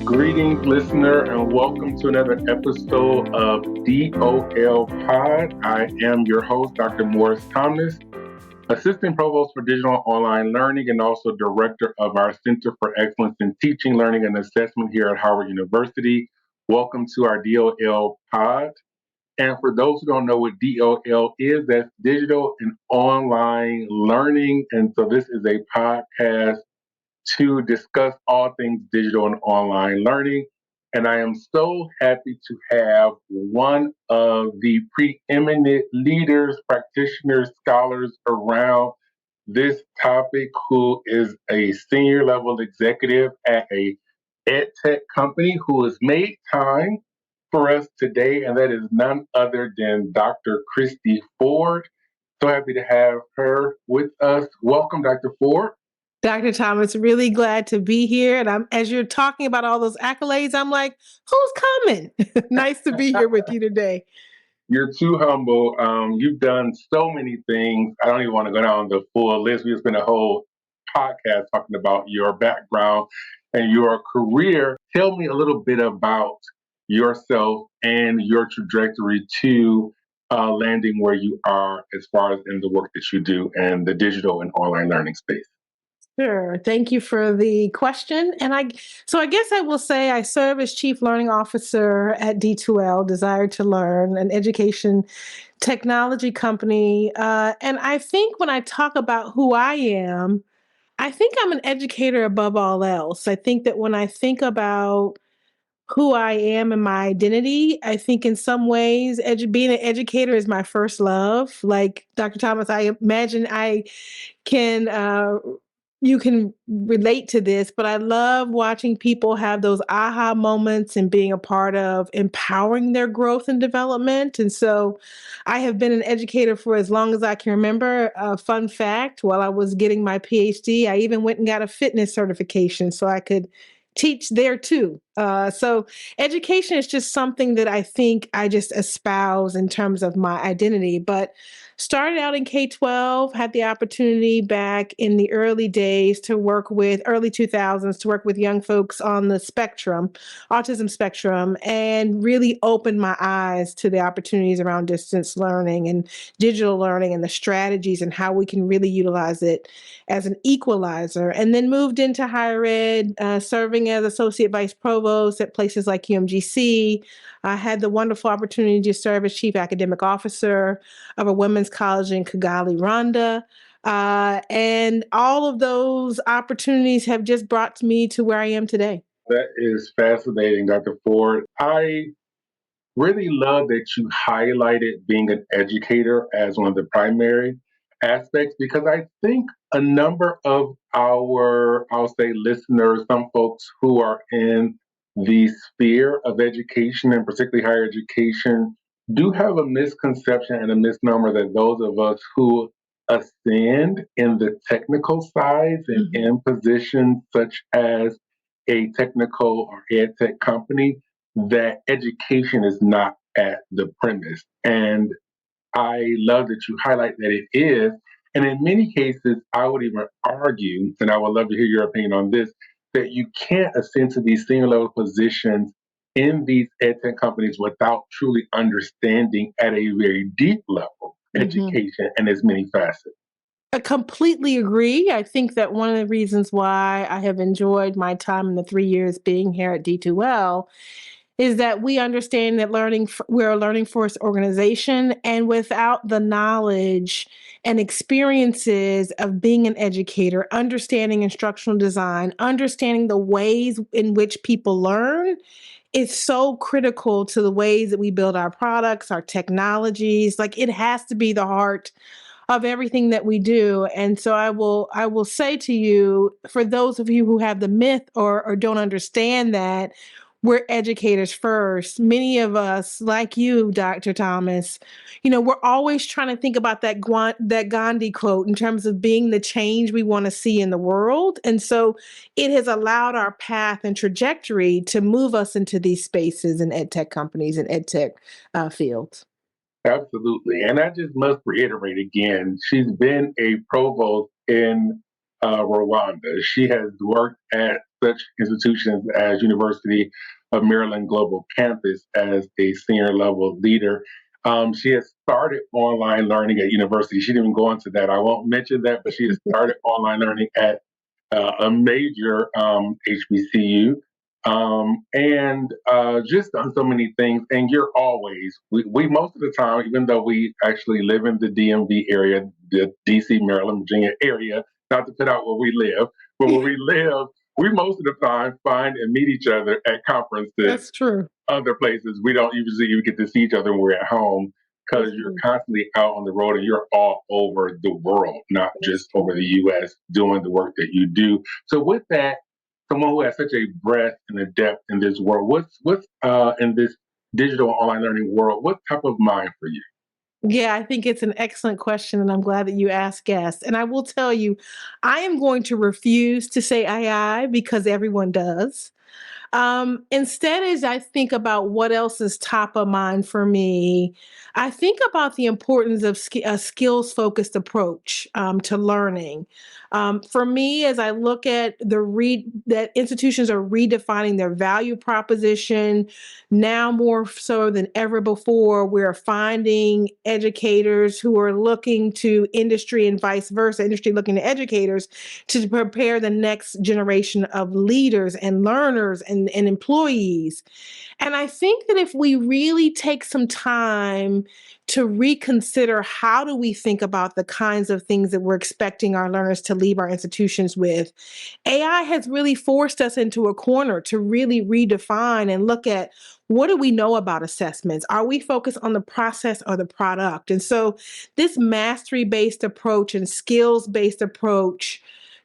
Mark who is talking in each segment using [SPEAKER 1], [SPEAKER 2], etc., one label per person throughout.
[SPEAKER 1] Greetings, listener, and welcome to another episode of DOL Pod. I am your host, Dr. Morris Thomas, Assistant Provost for Digital Online Learning and also Director of our Center for Excellence in Teaching, Learning, and Assessment here at Howard University. Welcome to our DOL Pod. And for those who don't know what DOL is, that's Digital and Online Learning. And so this is a podcast to discuss all things digital and online learning. And I am so happy to have one of the preeminent leaders, practitioners, scholars around this topic, who is a senior level executive at a ed tech company who has made time for us today, and that is none other than Dr. Cristi Ford. So happy to have her with us. Welcome, Dr. Ford.
[SPEAKER 2] Dr. Thomas, really glad to be here. And as you're talking about all those accolades, I'm like, who's coming? Nice to be here with you today.
[SPEAKER 1] You're too humble. You've done so many things. I don't even want to go down the full list. We've spent a whole podcast talking about your background and your career. Tell me a little bit about yourself and your trajectory to landing where you are as far as in the work that you do in the digital and online learning space.
[SPEAKER 2] Sure. Thank you for the question. And I guess I will say I serve as Chief Learning Officer at D2L, Desire to Learn, an education technology company. And I think when I talk about who I am, I think I'm an educator above all else. I think that when I think about who I am and my identity, I think in some ways being an educator is my first love. Like Dr. Thomas, I imagine I can you can relate to this, but I love watching people have those aha moments and being a part of empowering their growth and development. And so I have been an educator for as long as I can remember. Fun fact, while I was getting my PhD, I even went and got a fitness certification so I could teach there too. So education is just something that I think I just espouse in terms of my identity. But started out in K-12, had the opportunity back in the early days to work with, early 2000s, to work with young folks on the spectrum, autism spectrum, and really opened my eyes to the opportunities around distance learning and digital learning and the strategies and how we can really utilize it as an equalizer. And then moved into higher ed, serving as Associate Vice Provost at places like UMGC. I had the wonderful opportunity to serve as Chief Academic Officer of a women's college in Kigali, Rwanda. And all of those opportunities have just brought me to where I am today.
[SPEAKER 1] That is fascinating, Dr. Ford. I really love that you highlighted being an educator as one of the primary aspects, because I think a number of our, I'll say, listeners, some folks who are in the sphere of education and particularly higher education, do have a misconception and a misnomer that those of us who ascend in the technical sides and in positions such as a technical or ed tech company, that education is not at the premise. And I love that you highlight that it is. And in many cases, I would even argue, and I would love to hear your opinion on this, that you can't ascend to these senior level positions in these ed tech companies without truly understanding at a very deep level education and its many facets.
[SPEAKER 2] I completely agree. I think that one of the reasons why I have enjoyed my time in the 3 years being here at D2L is that we understand that we're a learning first organization, and without the knowledge and experiences of being an educator, understanding instructional design, understanding the ways in which people learn, it's so critical to the ways that we build our products, our technologies. Like, it has to be the heart of everything that we do. And so I will say to you, for those of you who have the myth or don't understand that we're educators first, many of us, like you, Dr. Thomas, we're always trying to think about that Gandhi quote in terms of being the change we want to see in the world. And so it has allowed our path and trajectory to move us into these spaces in ed tech companies and ed tech fields.
[SPEAKER 1] Absolutely. And I just must reiterate again, she's been a provost in Rwanda. She has worked at such institutions as University of Maryland Global Campus as a senior level leader. She has started online learning at university. She didn't even go into that. I won't mention that, but she has started online learning at a major HBCU, and just done so many things. And you're always, we most of the time, even though we actually live in the DMV area, the DC, Maryland, Virginia area, not to put out where we live, but where we live, we most of the time find and meet each other at conferences,
[SPEAKER 2] That's true.
[SPEAKER 1] other places. We don't usually even get to see each other when we're at home because
[SPEAKER 2] That's
[SPEAKER 1] you're
[SPEAKER 2] true.
[SPEAKER 1] constantly out on the road and you're all over the world, not
[SPEAKER 2] That's
[SPEAKER 1] just
[SPEAKER 2] true.
[SPEAKER 1] over the US doing the work that you do. So with that, someone who has such a breadth and a depth in this world, what's in this digital online learning world, what type of mind for you?
[SPEAKER 2] Yeah, I think it's an excellent question, and I'm glad that you asked guests. And I will tell you, I am going to refuse to say AI because everyone does. Instead, as I think about what else is top of mind for me, I think about the importance of a skills focused approach to learning. For me, as I look at that institutions are redefining their value proposition now more so than ever before, we're finding educators who are looking to industry and vice versa, industry looking to educators to prepare the next generation of leaders and learners and employees. And I think that if we really take some time to reconsider how do we think about the kinds of things that we're expecting our learners to leave our institutions with, AI has really forced us into a corner to really redefine and look at what do we know about assessments? Are we focused on the process or the product? And so this mastery-based approach and skills-based approach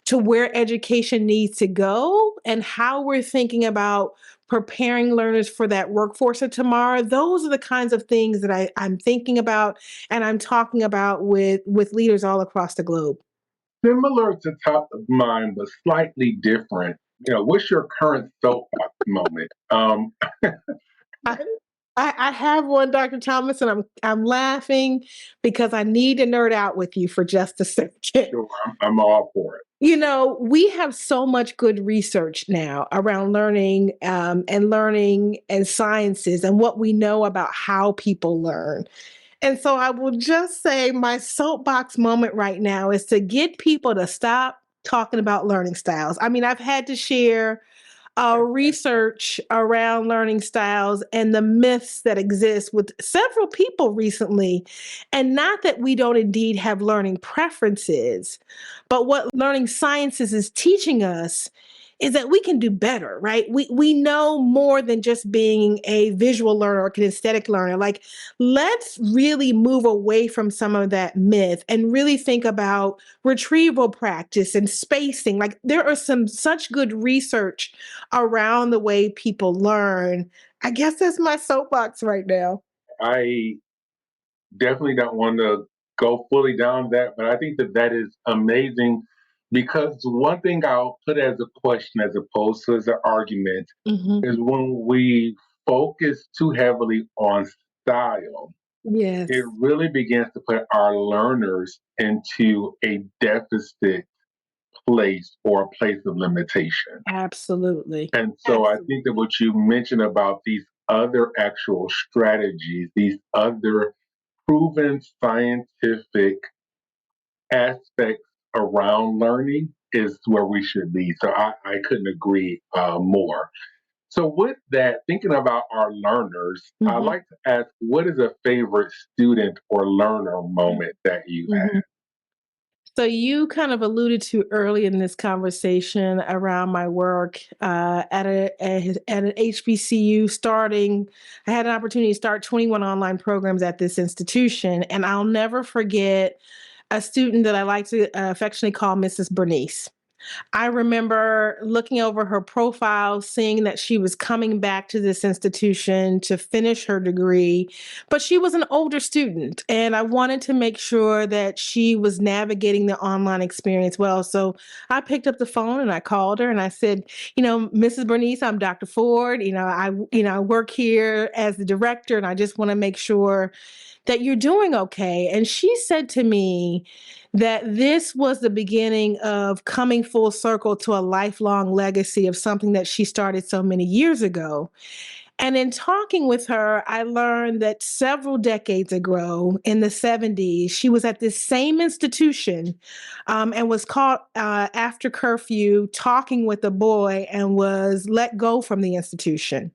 [SPEAKER 2] to where education needs to go and how we're thinking about preparing learners for that workforce of tomorrow, those are the kinds of things that I'm thinking about and I'm talking about with leaders all across the globe.
[SPEAKER 1] Similar to top of mind, but slightly different. What's your current soapbox moment?
[SPEAKER 2] I, I have one, Dr. Thomas, and I'm laughing because I need to nerd out with you for just a second.
[SPEAKER 1] Sure, I'm all for it.
[SPEAKER 2] We have so much good research now around learning and sciences and what we know about how people learn. And so I will just say my soapbox moment right now is to get people to stop talking about learning styles. I mean, I've had to share research around learning styles and the myths that exist with several people recently. And not that we don't indeed have learning preferences, but what learning sciences is teaching us is that we can do better, right? We know more than just being a visual learner or kinesthetic learner. Like, let's really move away from some of that myth and really think about retrieval practice and spacing. Like, there are some such good research around the way people learn. I guess that's my soapbox right now.
[SPEAKER 1] I definitely don't want to go fully down that, but I think that that is amazing because one thing I'll put as a question as opposed to as an argument
[SPEAKER 2] Hmm.
[SPEAKER 1] is when we focus too heavily on style, it
[SPEAKER 2] Yes,
[SPEAKER 1] really begins to put our learners into a deficit place or a place of limitation.
[SPEAKER 2] absolutely.
[SPEAKER 1] And so I
[SPEAKER 2] Absolutely.
[SPEAKER 1] think that what you mentioned about these other actual strategies, these other proven scientific aspects around learning is where we should be. So I couldn't agree more. So, with that, thinking about our learners, I
[SPEAKER 2] Hmm.
[SPEAKER 1] like to ask what is a favorite student or learner moment that you
[SPEAKER 2] Hmm. So you kind of alluded to early in this conversation around my work at an HBCU starting. I had an opportunity to start 21 online programs at this institution, and I'll never forget a student that I like to affectionately call Mrs. Bernice. I remember looking over her profile, seeing that she was coming back to this institution to finish her degree, but she was an older student, and I wanted to make sure that she was navigating the online experience well. So I picked up the phone and I called her and I said, Mrs. Bernice, I'm Dr. Ford. I work here as the director, and I just want to make sure that you're doing okay. And she said to me that this was the beginning of coming full circle to a lifelong legacy of something that she started so many years ago. And in talking with her, I learned that several decades ago in the 70s, she was at this same institution and was caught after curfew talking with a boy and was let go from the institution.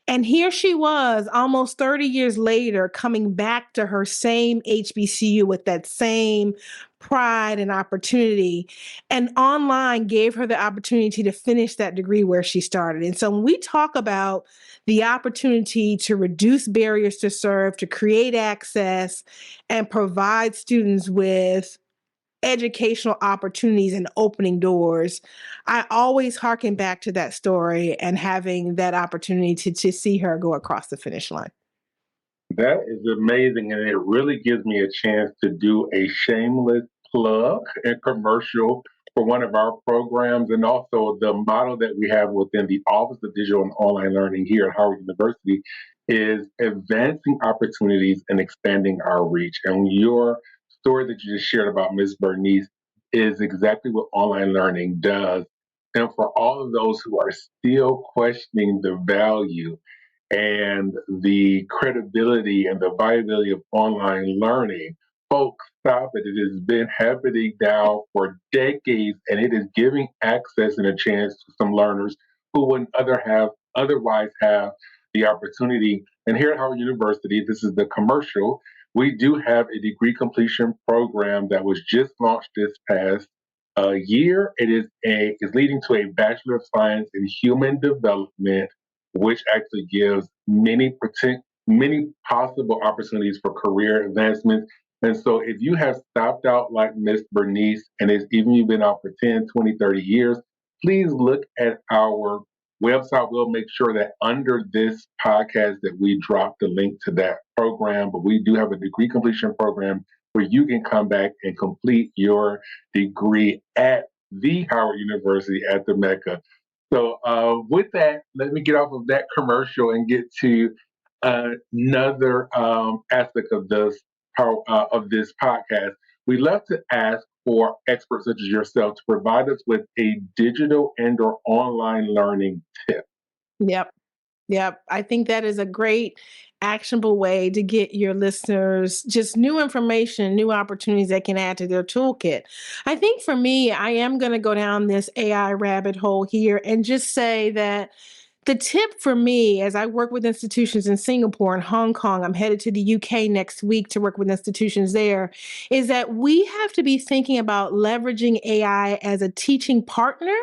[SPEAKER 2] And here she was almost 30 years later, coming back to her same HBCU with that same pride and opportunity. And online gave her the opportunity to finish that degree where she started. And so when we talk about the opportunity to reduce barriers to serve, to create access, and provide students with educational opportunities and opening doors, I always harken back to that story and having that opportunity to see her go across the finish line.
[SPEAKER 1] That is amazing, and it really gives me a chance to do a shameless plug and commercial for one of our programs, and also the model that we have within the Office of Digital and Online Learning here at Howard University is advancing opportunities and expanding our reach. And your story that you just shared about Ms. Bernice is exactly what online learning does. And for all of those who are still questioning the value and the credibility and the viability of online learning. Folks, stop it. It has been happening now for decades, and it is giving access and a chance to some learners who wouldn't otherwise have the opportunity. And here at Howard University, this is the commercial. We do have a degree completion program that was just launched this past year. It is leading to a Bachelor of Science in Human Development, which actually gives many possible opportunities for career advancement. And so if you have stopped out like Miss Bernice and it's even you've been out for 10, 20, 30 years, please look at our website. We'll make sure that under this podcast that we drop the link to that program. But we do have a degree completion program where you can come back and complete your degree at the Howard University at the Mecca. So with that, let me get off of that commercial and get to another aspect of this podcast. We love to ask for experts such as yourself to provide us with a digital and/or online learning tip.
[SPEAKER 2] Yep. Yep. I think that is a great actionable way to get your listeners just new information, new opportunities that can add to their toolkit. I think for me, I am going to go down this AI rabbit hole here and just say that the tip for me, as I work with institutions in Singapore and Hong Kong, I'm headed to the UK next week to work with institutions there, is that we have to be thinking about leveraging AI as a teaching partner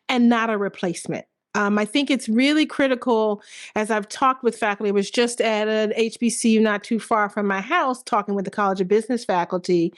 [SPEAKER 2] and not a replacement. I think it's really critical as I've talked with faculty. I was just at an HBCU not too far from my house talking with the College of Business faculty,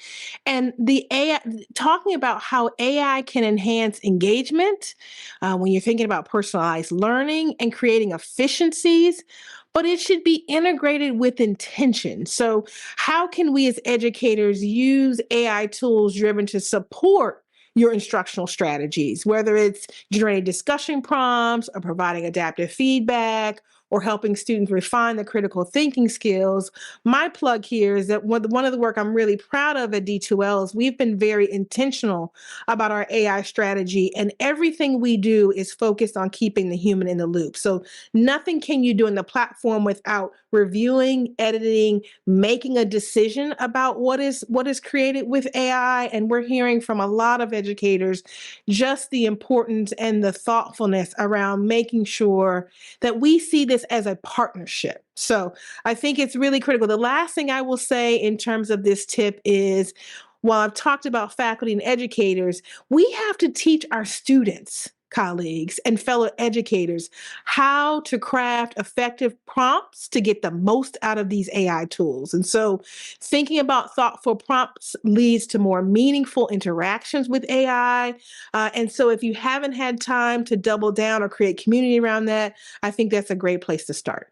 [SPEAKER 2] and the AI, talking about how AI can enhance engagement when you're thinking about personalized learning and creating efficiencies, but it should be integrated with intention. So, how can we as educators use AI tools driven to support your instructional strategies, whether it's generating discussion prompts or providing adaptive feedback or helping students refine the critical thinking skills? My plug here is that one of the work I'm really proud of at D2L is we've been very intentional about our AI strategy, and everything we do is focused on keeping the human in the loop. So nothing can you do in the platform without reviewing, editing, making a decision about what is created with AI. And we're hearing from a lot of educators just the importance and the thoughtfulness around making sure that we see this as a partnership. So I think it's really critical. The last thing I will say in terms of this tip is, while I've talked about faculty and educators, we have to teach our students, colleagues, and fellow educators how to craft effective prompts to get the most out of these AI tools. And so thinking about thoughtful prompts leads to more meaningful interactions with AI. And so if you haven't had time to double down or create community around that, I think that's a great place to start.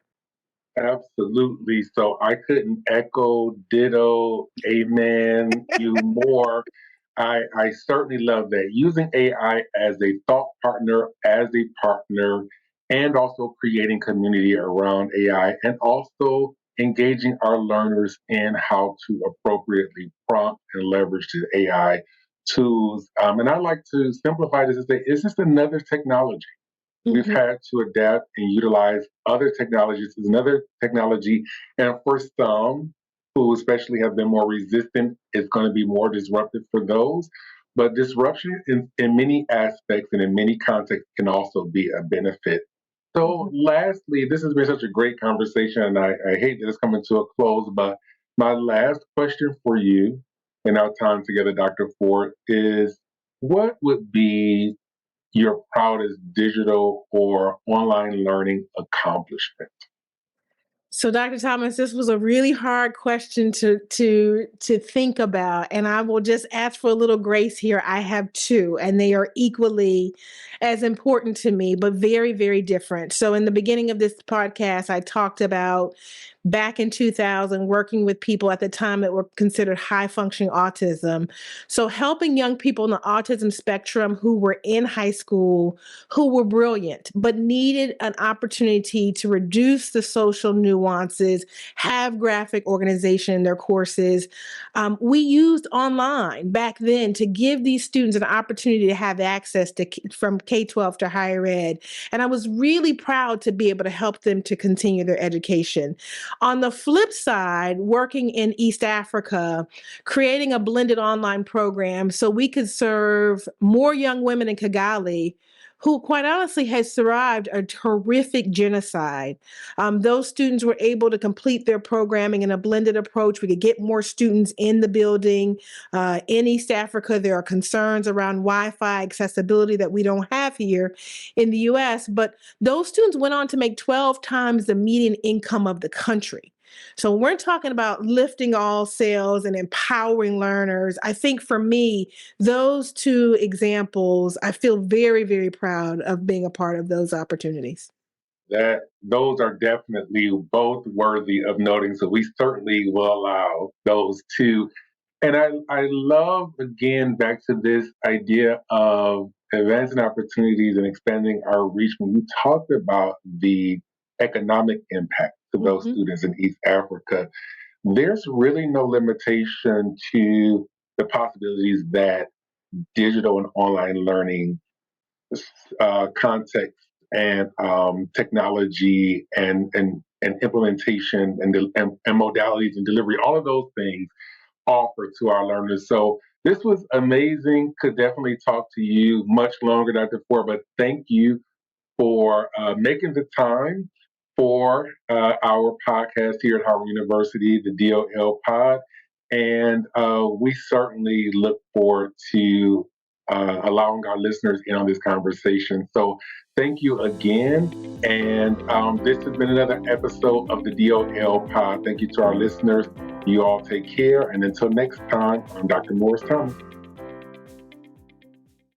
[SPEAKER 1] Absolutely. So I couldn't echo, ditto, amen you more. I certainly love that. Using AI as a thought partner, and also creating community around AI, and also engaging our learners in how to appropriately prompt and leverage the AI tools. And I like to simplify this and say it's just another technology. We've
[SPEAKER 2] Mhm.
[SPEAKER 1] had to adapt and utilize other technologies as another technology. And for some who especially have been more resistant, it's going to be more disruptive for those. But disruption in many aspects and in many contexts can also be a benefit. So,
[SPEAKER 2] Mhm.
[SPEAKER 1] lastly, this has been such a great conversation, and I hate that it's coming to a close, but my last question for you in our time together, Dr. Ford, is what would be your proudest digital or online learning accomplishment?
[SPEAKER 2] So, Dr. Thomas, this was a really hard question to think about, and I will just ask for a little grace here. I have two, and they are equally as important to me, but very, very different. So, in the beginning of this podcast, I talked about back in 2000 working with people at the time that were considered high functioning autism. So, helping young people on the autism spectrum who were in high school who were brilliant, but needed an opportunity to reduce the social nuances, have graphic organization in their courses. We used online back then to give these students an opportunity to have access to from K-12 to higher ed. And I was really proud to be able to help them to continue their education. On the flip side, working in East Africa, creating a blended online program so we could serve more young women in Kigali who quite honestly has survived a horrific genocide. Those students were able to complete their programming in a blended approach. We could get more students in the building. In East Africa, there are concerns around Wi-Fi accessibility that we don't have here in the US, but those students went on to make 12 times the median income of the country. So when we're talking about lifting all sails and empowering learners, I think for me, those two examples, I feel very, very proud of being a part of those opportunities.
[SPEAKER 1] That those are definitely both worthy of noting. So we certainly will allow those two. And I love again back to this idea of advancing opportunities and expanding our reach. When you talked about the economic impact to those
[SPEAKER 2] Mhm.
[SPEAKER 1] students in East Africa, there's really no limitation to the possibilities that digital and online learning context and technology and implementation and modalities and delivery, all of those things offer to our learners. So this was amazing. Could definitely talk to you much longer, Dr. Ford, but thank you for making the time for our podcast here at Harvard University, the DOL Pod. And we certainly look forward to allowing our listeners in on this conversation. So thank you again. And this has been another episode of the DOL Pod. Thank you to our listeners. You all take care. And until next time, I'm Dr. Morris Thomas.